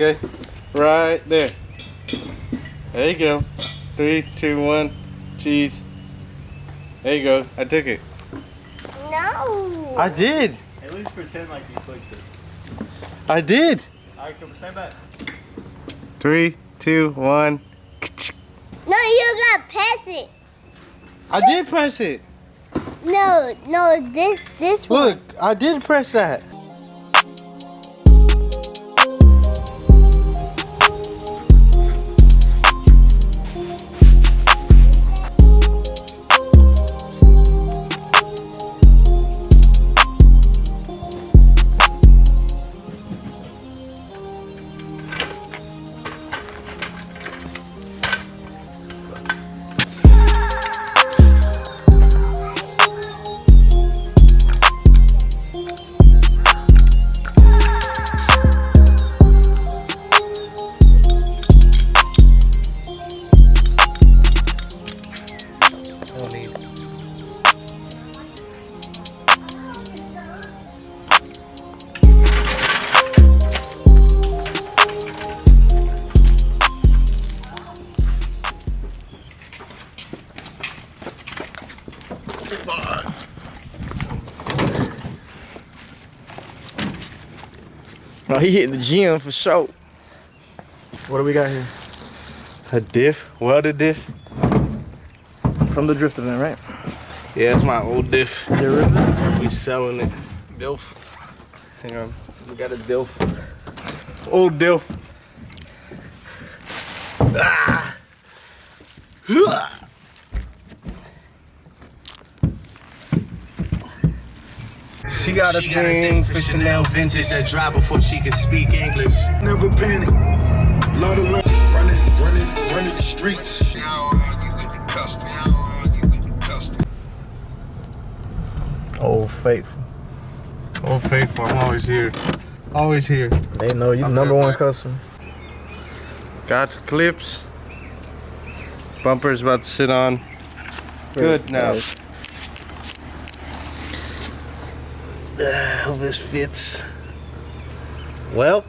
Okay, right there. There you go. 3, 2, 1, cheese. There you go. I took it. No. I did. At least pretend like you clicked it. I did. Alright, come stand back. 3, 2, 1. No, you gotta press it. I did press it. No, this one. Look, I did press that. Oh, he hit the gym for sure. What do we got here? A diff, welded diff. From the drift event, right? Yeah, it's my old diff. Yeah, really? We selling it. Dilf. Hang on. We got a dilf. Old diff. Ah. She got a thing for Chanel vintage that dry before she can speak English. Never panic. Lot of love. Running the streets. Old Faithful. Old Faithful, I'm always here. Always here. They know you the number one customer. Got the clips. Bumper's about to sit on. Good now. Hope this fits. Well,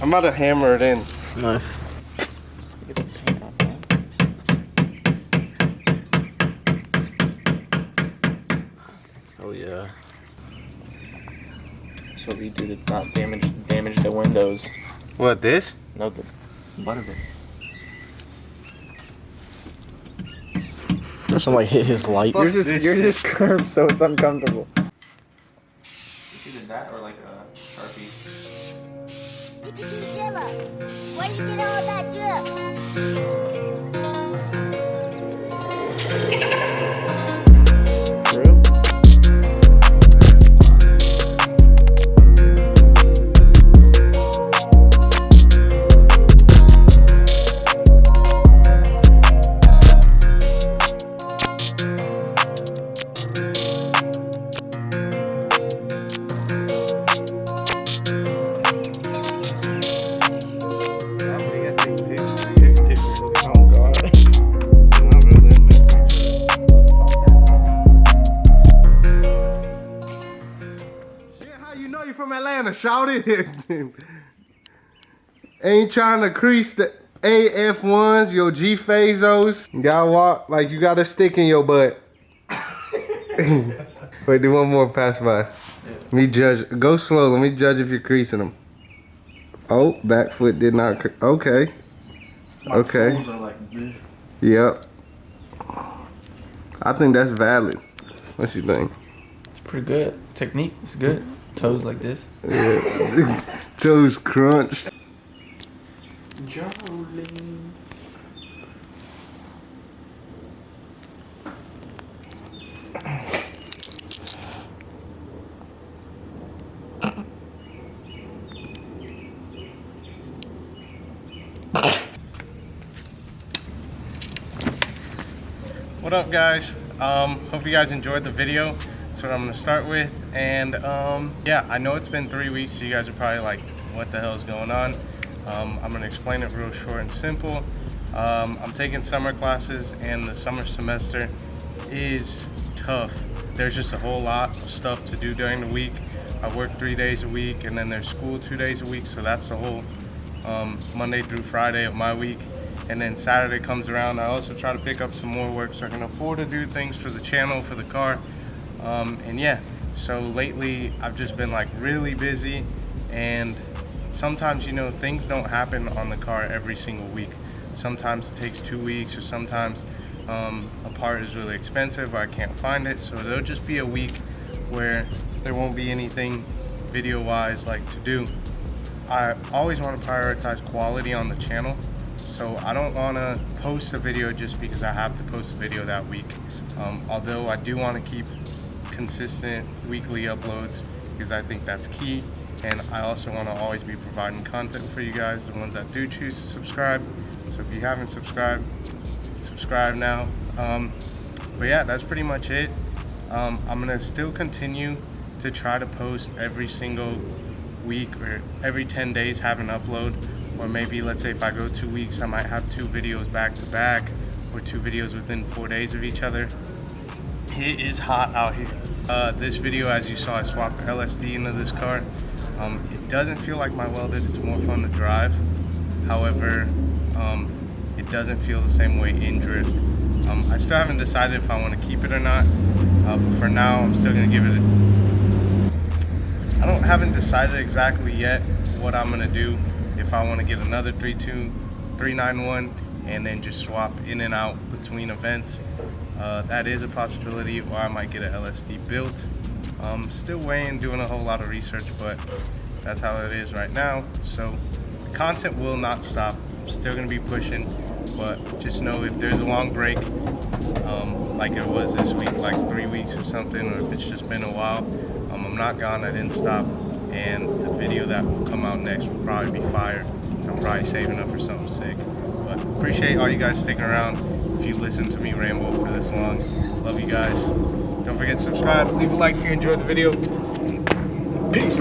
I'm about to hammer it in. Nice. Oh yeah. That's what we do to not damage the windows. What, this? No, the butt of it. Somebody hit his light. Yours is curved, so it's uncomfortable. It's either that or like a Sharpie. Where did you get all that drip? From Atlanta, shout it. Ain't trying to crease the AF1s, your G Phazos. You gotta walk like you got a stick in your butt. Wait, do one more pass by. Let me judge. Go slow. Let me judge if you're creasing them. Oh, back foot did not. Okay. My toes are like this. Yep. I think that's valid. What you think? It's pretty good. Technique is good. Toes like this. Yeah. Toes crunched. Jolene. What up, guys? Hope you guys enjoyed the video. That's what I'm gonna start with. And yeah, I know it's been 3 weeks, so you guys are probably like, what the hell is going on? I'm gonna explain it real short and simple. I'm taking summer classes, and the summer semester is tough. There's just a whole lot of stuff to do during the week. I work 3 days a week, and then there's school 2 days a week, so that's the whole Monday through Friday of my week. And then Saturday comes around, I also try to pick up some more work so I can afford to do things for the channel, for the car. And yeah, so lately I've just been like really busy, and sometimes, you know, things don't happen on the car every single week. Sometimes it takes 2 weeks, or sometimes a part is really expensive or I can't find it. So there'll just be a week where there won't be anything video wise like to do. I always want to prioritize quality on the channel, so I don't want to post a video just because I have to post a video that week. Although I do want to keep consistent weekly uploads because I think that's key, and I also want to always be providing content for you guys, the ones that do choose to subscribe. So if you haven't subscribed, subscribe now. But yeah, that's pretty much it. I'm gonna still continue to try to post every single week, or every 10 days have an upload, or maybe let's say if I go 2 weeks, I might have 2 videos back to back, or 2 videos within 4 days of each other. It is hot out here. This video, as you saw, I swapped the LSD into this car. It doesn't feel like my welded, it's more fun to drive. However, it doesn't feel the same way in drift. I still haven't decided if I want to keep it or not, but for now I'm still going to give it I haven't decided exactly yet what I'm going to do, if I want to get another 391 and then just swap in and out between events. That is a possibility, or I might get an LSD built. Still weighing, doing a whole lot of research, but that's how it is right now. So the content will not stop. I'm still going to be pushing, but just know if there's a long break, like it was this week, like 3 weeks or something, or if it's just been a while, I'm not gone, I didn't stop, and the video that will come out next will probably be fire. So I'm probably saving up for something sick. But appreciate all you guys sticking around. If you listen to me ramble for this long, love you guys. Don't forget to subscribe, leave a like if you enjoyed the video. Peace.